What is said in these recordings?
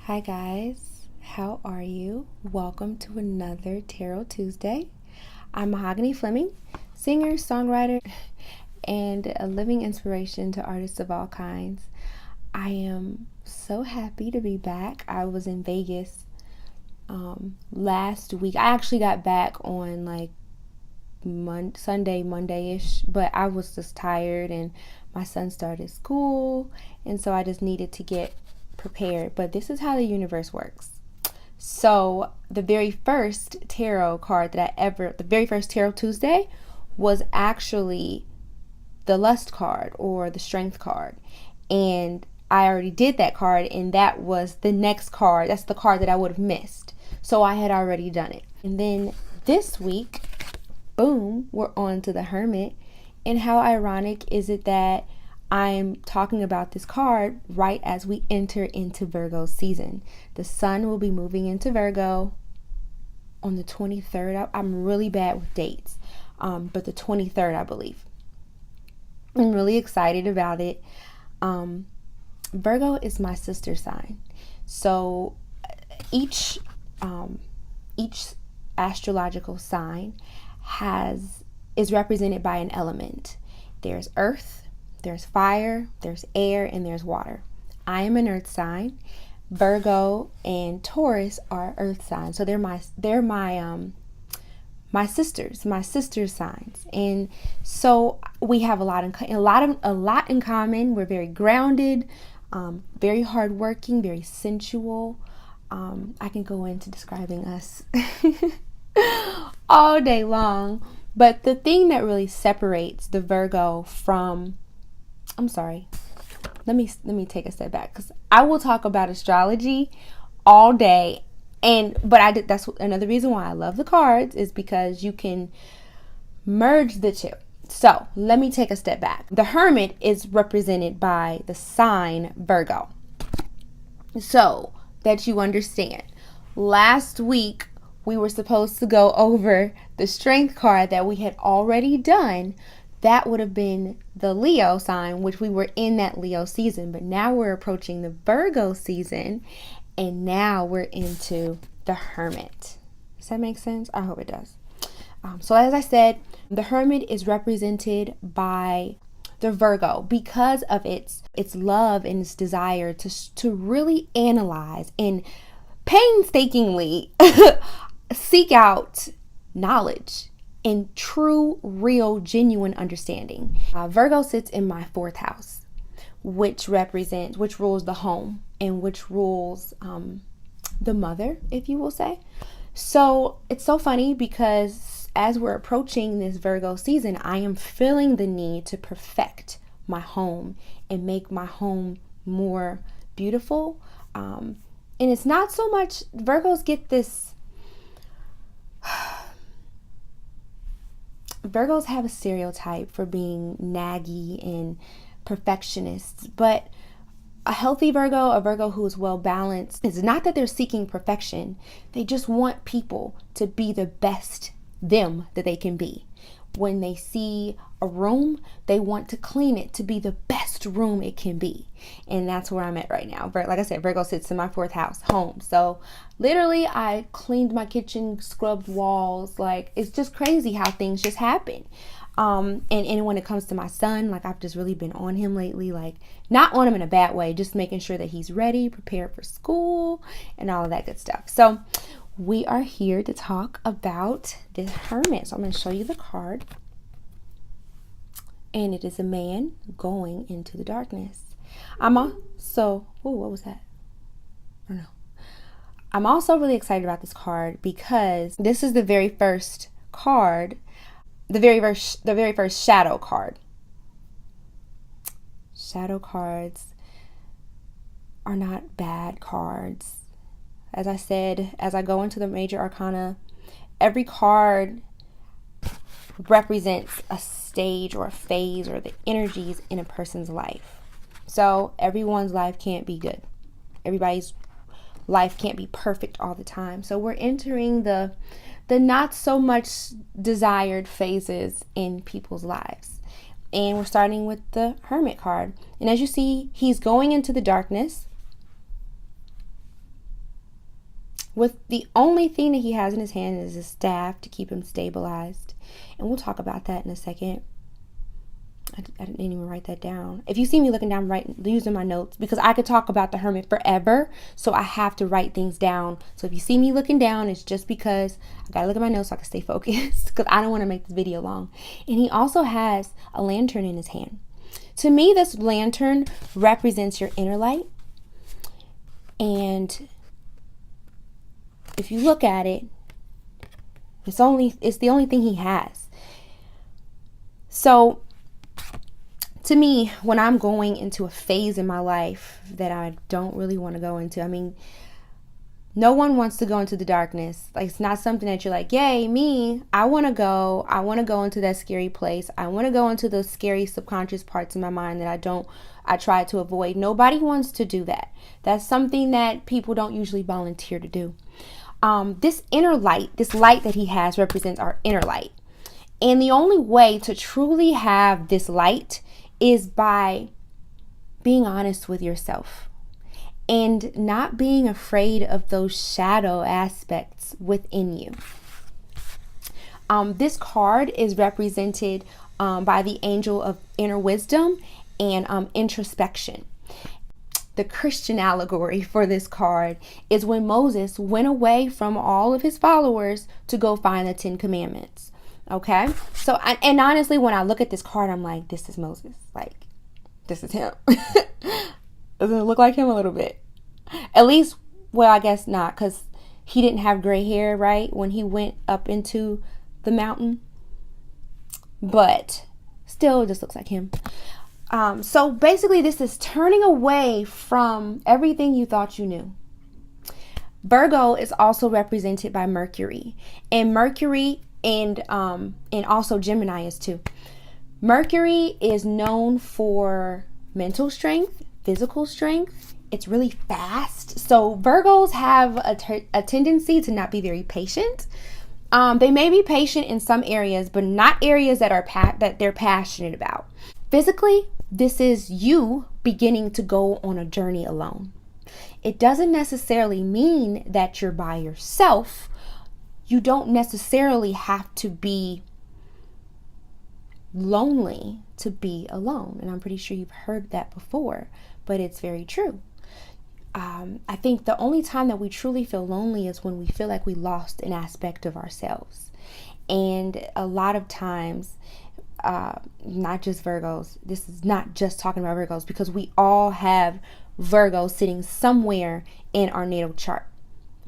Hi, guys. How are you? Welcome to another Tarot Tuesday. I'm Mahogany Fleming, singer, songwriter, and a living inspiration to artists of all kinds. I am so happy to be back. I was in Vegas last week. I actually got back on Sunday, Monday-ish, but I was just tired and my son started school, and so I just needed to get prepared. But this is how the universe works. So the very first tarot card the very first Tarot Tuesday was actually the Lust card or the Strength card. And I already did that card, and that was the next card. That's the card that I would have missed. So I had already done it. And then this week, boom, we're on to the Hermit. And how ironic is it that I'm talking about this card right as we enter into Virgo season. The sun will be moving into Virgo on the 23rd. I'm really bad with dates, but the 23rd, I believe. I'm really excited about it. Virgo is my sister sign. So each astrological sign is represented by an element. There's earth, there's fire, there's air, and there's water. I am an earth sign. Virgo and Taurus are earth signs. So they're my sisters, my sister signs. And so we have a lot in common. We're very grounded, very hardworking, very sensual. I can go into describing us all day long. But the thing that really separates the Virgo from let me take a step back, because I will talk about astrology all day, that's another reason why I love the cards, is because you can merge the two. So let me take a step back. The Hermit is represented by the sign Virgo. So that you understand, last week we were supposed to go over the Strength card that we had already done. That would have been the Leo sign, which we were in that Leo season. But now we're approaching the Virgo season, and now we're into the Hermit. Does that make sense? I hope it does. So as I said, the Hermit is represented by the Virgo because of its love and its desire to really analyze and painstakingly seek out knowledge and true, real, genuine understanding. Virgo sits in my fourth house, which rules the home and which rules the mother, if you will say. So it's so funny because as we're approaching this Virgo season, I am feeling the need to perfect my home and make my home more beautiful. And it's not so much, Virgos get this, Virgos have a stereotype for being naggy and perfectionists, but a healthy Virgo, a Virgo who is well balanced, it's not that they're seeking perfection. They just want people to be the best them that they can be. When they see a room, they want to clean it to be the best room it can be. And that's where I'm at right now. Like I said, Virgo sits in my fourth house, home. So literally I cleaned my kitchen, scrubbed walls. Like, it's just crazy how things just happen. And when it comes to my son, like, I've just really been on him lately, like, not on him in a bad way, just making sure that he's ready, prepared for school, and all of that good stuff. So we are here to talk about the Hermit. So I'm going to show you the card. And it is a man going into the darkness. What was that? I don't know. I'm also really excited about this card because this is the very first card, the very first shadow card. Shadow cards are not bad cards. As I said, as I go into the major arcana, every card represents a stage or a phase or the energies in a person's life. So everyone's life can't be good. Everybody's life can't be perfect all the time. So we're entering the not so much desired phases in people's lives. And we're starting with the Hermit card. And as you see, he's going into the darkness. with the only thing that he has in his hand is his staff to keep him stabilized. And we'll talk about that in a second. I didn't even write that down. If you see me looking down, using my notes, because I could talk about the hermit forever, so I have to write things down. So if you see me looking down, it's just because I gotta look at my notes so I can stay focused, because I don't want to make this video long. And he also has a lantern in his hand. To me, this lantern represents your inner light. And if you look at it, it's the only thing he has. So to me, when I'm going into a phase in my life that I don't really want to go into, I mean, no one wants to go into the darkness. Like, it's not something that you're like, yay, me, I want to go into that scary place. I want to go into those scary subconscious parts in my mind that I try to avoid. Nobody wants to do that. That's something that people don't usually volunteer to do. This inner light, this light that he has represents our inner light. And the only way to truly have this light is by being honest with yourself and not being afraid of those shadow aspects within you. This card is represented by the angel of inner wisdom and introspection. The Christian allegory for this card is when Moses went away from all of his followers to go find the 10 Commandments. Okay, so and honestly, when I look at this card, I'm like, this is Moses. Like, this is him. Doesn't it look like him a little bit? At least, well, I guess not, because he didn't have gray hair, right, when he went up into the mountain. But still, it just looks like him. So basically, this is turning away from everything you thought you knew. Virgo is also represented by Mercury, and Mercury and also Gemini is too. Mercury is known for mental strength, physical strength. It's really fast. So Virgos have a tendency to not be very patient. They may be patient in some areas, but not areas that they're passionate about. Physically, this is you beginning to go on a journey alone. It doesn't necessarily mean that you're by yourself. You don't necessarily have to be lonely to be alone. And I'm pretty sure you've heard that before, but it's very true. I think the only time that we truly feel lonely is when we feel like we lost an aspect of ourselves. And a lot of times, not just Virgos, this is not just talking about Virgos, because we all have Virgo sitting somewhere in our natal chart.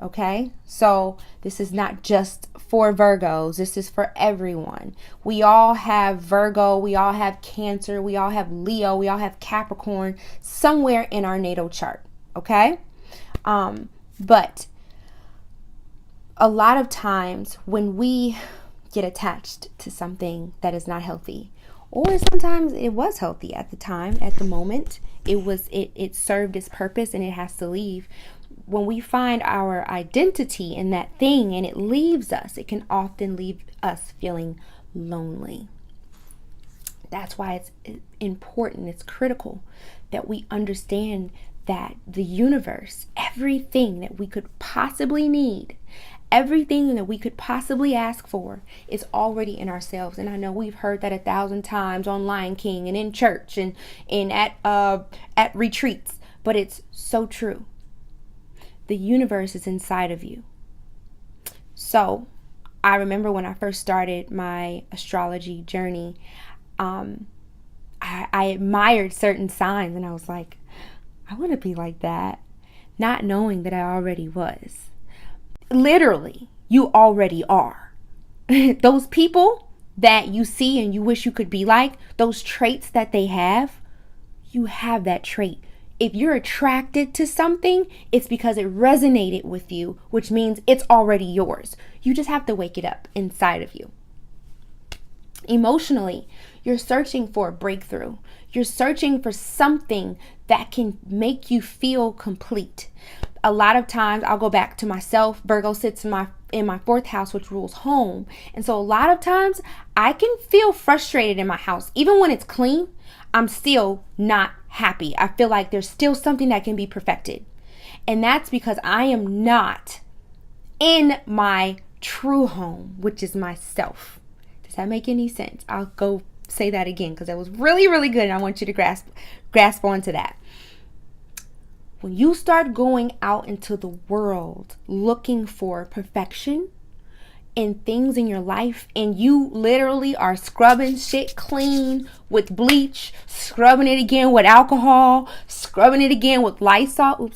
Okay, so this is not just for Virgos. This is for everyone. We all have Virgo. We all have Cancer. We all have Leo. We all have Capricorn somewhere in our natal chart. Okay, but a lot of times when we get attached to something that is not healthy, or sometimes it was healthy at the time, at the moment, it served its purpose and it has to leave. When we find our identity in that thing and it leaves us, it can often leave us feeling lonely. That's why it's important, it's critical that we understand that the universe, everything that we could possibly need, everything that we could possibly ask for is already in ourselves. And I know we've heard that 1,000 times on Lion King and in church and at retreats, but it's so true. The universe is inside of you. So I remember when I first started my astrology journey, I admired certain signs and I was like, I want to be like that, not knowing that I already was. Literally, you already are. Those people that you see and you wish you could be like, those traits that they have, you have that trait. If you're attracted to something, it's because it resonated with you, which means it's already yours. You just have to wake it up inside of you. Emotionally, you're searching for a breakthrough. You're searching for something that can make you feel complete. A lot of times, I'll go back to myself. Virgo sits in my fourth house, which rules home. And so a lot of times, I can feel frustrated in my house. Even when it's clean, I'm still not happy. I feel like there's still something that can be perfected. And that's because I am not in my true home, which is myself. Does that make any sense? I'll go say that again because that was really, really good, and I want you to grasp onto that. When you start going out into the world looking for perfection in things in your life, and you literally are scrubbing shit clean with bleach, scrubbing it again with alcohol, scrubbing it again with Lysol,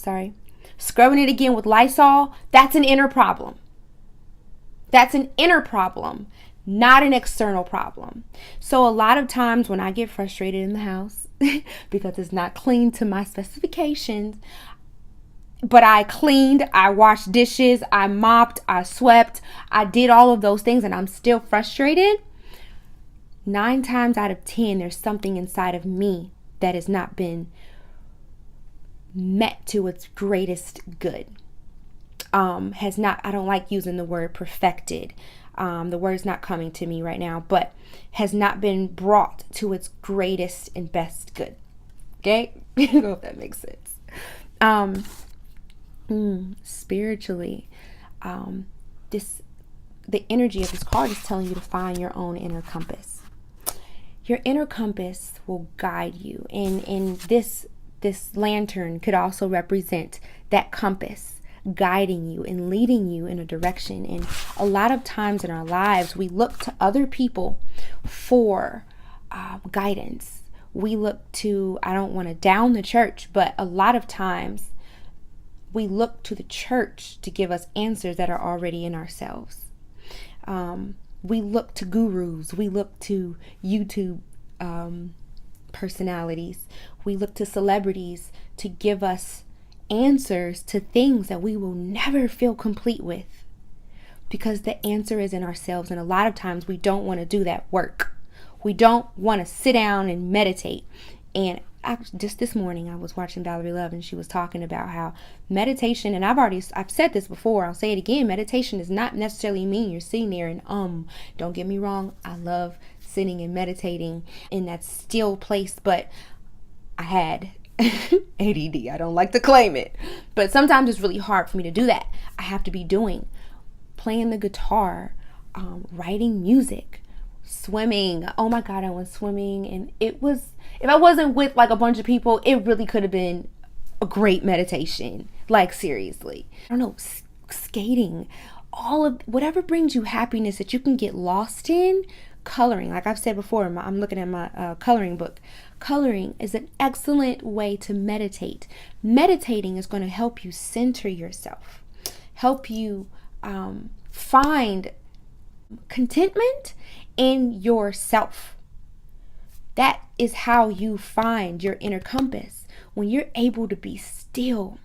scrubbing it again with Lysol, that's an inner problem. That's an inner problem, not an external problem. So a lot of times when I get frustrated in the house because it's not clean to my specifications, but I cleaned, I washed dishes, I mopped, I swept, I did all of those things, and I'm still frustrated, 9 times out of 10, there's something inside of me that has not been met to its greatest good. I don't like using the word perfected. The word's not coming to me right now, but has not been brought to its greatest and best good. Okay? I don't know if that makes sense. Spiritually, the energy of this card is telling you to find your own inner compass. Your inner compass will guide you, and this lantern could also represent that compass guiding you and leading you in a direction. And a lot of times in our lives, we look to other people for guidance. We look to, I don't want to down the church, but a lot of times we look to the church to give us answers that are already in ourselves. We look to gurus. We look to YouTube personalities. We look to celebrities to give us answers to things that we will never feel complete with, because the answer is in ourselves. And a lot of times we don't want to do that work. We don't want to sit down and meditate. And just this morning I was watching Valerie Love, and she was talking about how meditation, and I've said this before, I'll say it again, meditation does not necessarily mean you're sitting there and don't get me wrong, I love sitting and meditating in that still place, but I had ADD. I don't like to claim it, but sometimes it's really hard for me to do that. I have to be playing the guitar, writing music, swimming. Oh my God, I went swimming, and if I wasn't with like a bunch of people, it really could have been a great meditation. Like seriously, I don't know, skating, all of whatever brings you happiness that you can get lost in. Coloring, like I've said before, I'm looking at my coloring book. Coloring is an excellent way to meditate. Meditating is going to help you center yourself, help you find contentment in yourself. That is how you find your inner compass. When you're able to be still,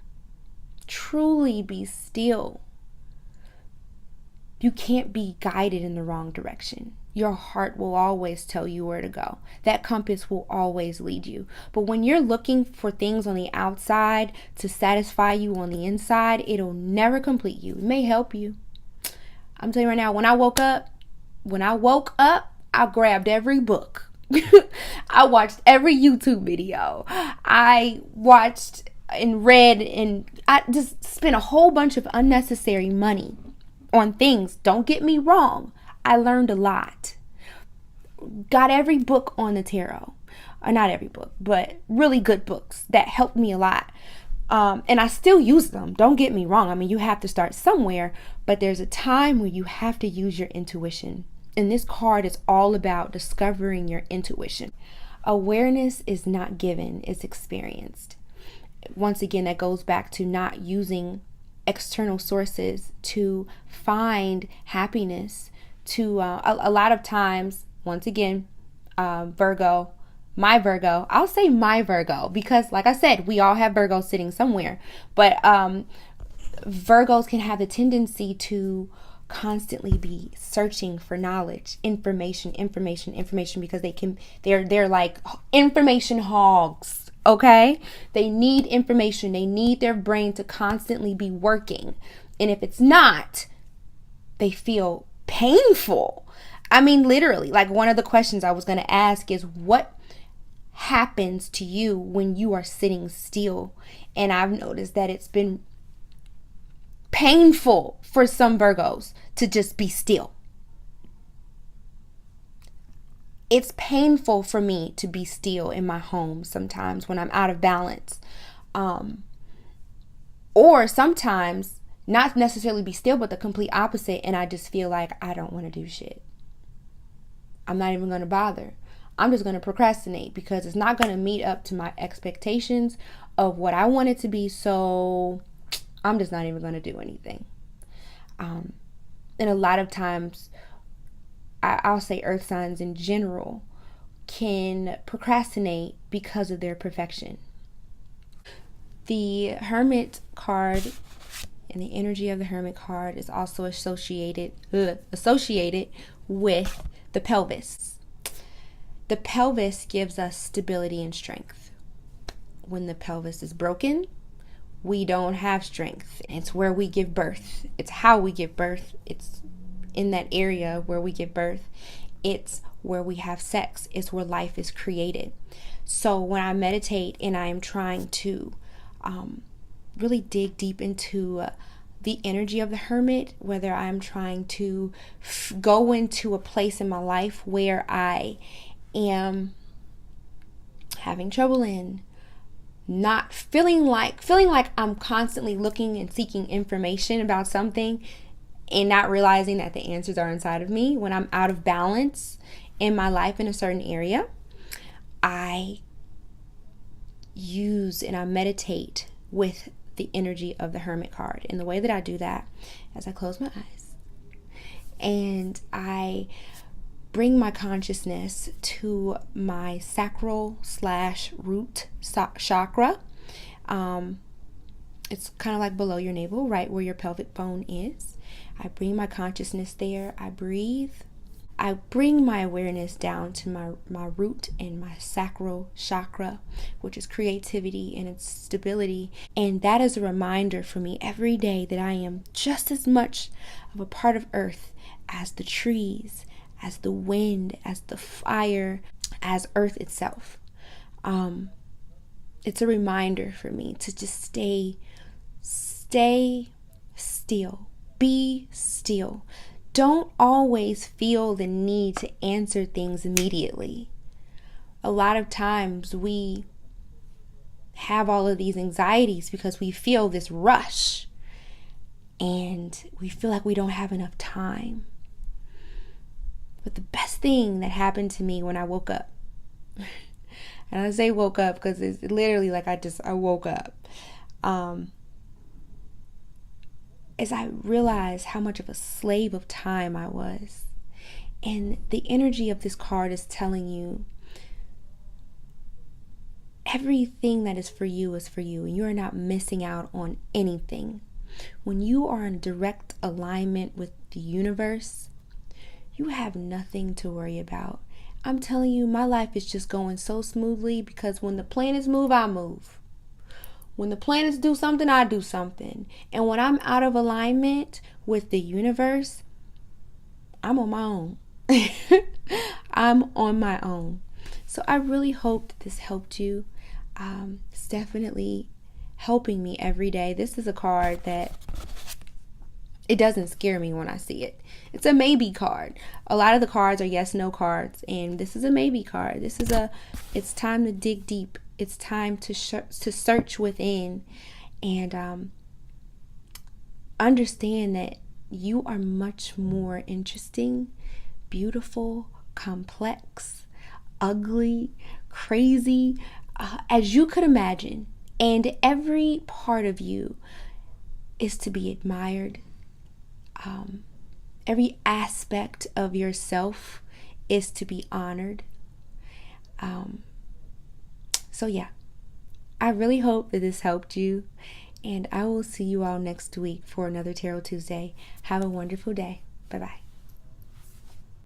truly be still, you can't be guided in the wrong direction. Your heart will always tell you where to go. That compass will always lead you. But when you're looking for things on the outside to satisfy you on the inside, it'll never complete you. It may help you. I'm telling you right now, when I woke up, I grabbed every book. I watched every YouTube video. I watched and read, and I just spent a whole bunch of unnecessary money on things. Don't get me wrong. I learned a lot. Got every book on the tarot. Not every book, but really good books that helped me a lot. And I still use them. Don't get me wrong. I mean, you have to start somewhere, but there's a time where you have to use your intuition. And this card is all about discovering your intuition. Awareness is not given, it's experienced. Once again, that goes back to not using external sources to find happiness. A lot of times, once again, I'll say my Virgo, because like I said, we all have Virgos sitting somewhere, but Virgos can have the tendency to constantly be searching for knowledge, information, because they're like information hogs. Okay, they need information. They need their brain to constantly be working, and if it's not, they feel painful. I mean, literally, like one of the questions I was going to ask is, what happens to you when you are sitting still? And I've noticed that it's been painful for some Virgos to just be still. It's painful for me to be still in my home sometimes when I'm out of balance. Or sometimes not necessarily be still, but the complete opposite. And I just feel like I don't want to do shit. I'm not even going to bother. I'm just going to procrastinate because it's not going to meet up to my expectations of what I want it to be. So I'm just not even going to do anything. And a lot of times, I'll say earth signs in general can procrastinate because of their perfection. The Hermit card and the energy of the Hermit card is also associated with the pelvis. The pelvis gives us stability and strength. When the pelvis is broken, we don't have strength. It's where we give birth. It's how we give birth. It's in that area where we give birth. It's where we have sex. It's where life is created. So when I meditate and I am trying to really dig deep into the energy of the Hermit, whether I'm trying to go into a place in my life where I am having trouble in, not feeling like I'm constantly looking and seeking information about something and not realizing that the answers are inside of me. When I'm out of balance in my life in a certain area, I use and I meditate with the energy of the Hermit card. And the way that I do that is I close my eyes and I bring my consciousness to my sacral / root chakra. It's kind of like below your navel, right where your pelvic bone is. I bring my consciousness there. I breathe. I bring my awareness down to my root and my sacral chakra, which is creativity and its stability. And that is a reminder for me every day that I am just as much of a part of earth as the trees, as the wind, as the fire, as earth itself. It's a reminder for me to just stay still, be still. Don't always feel the need to answer things immediately. A lot of times we have all of these anxieties because we feel this rush and we feel like we don't have enough time. But the best thing that happened to me when I woke up, and I say woke up because it's literally like I woke up, is I realized how much of a slave of time I was. And the energy of this card is telling you everything that is for you is for you, and you are not missing out on anything. When you are in direct alignment with the universe, you have nothing to worry about. I'm telling you, my life is just going so smoothly because when the planets move, I move. When the planets do something, I do something. And when I'm out of alignment with the universe, I'm on my own. I'm on my own. So I really hope that this helped you. It's definitely helping me every day. This is a card that it doesn't scare me when I see it. It's a maybe card. A lot of the cards are yes, no cards. And this is a maybe card. It's time to dig deep. It's time to search within and understand that you are much more interesting, beautiful, complex, ugly, crazy, as you could imagine. And every part of you is to be admired. Every aspect of yourself is to be honored. So yeah, I really hope that this helped you, and I will see you all next week for another Tarot Tuesday. Have a wonderful day. Bye-bye.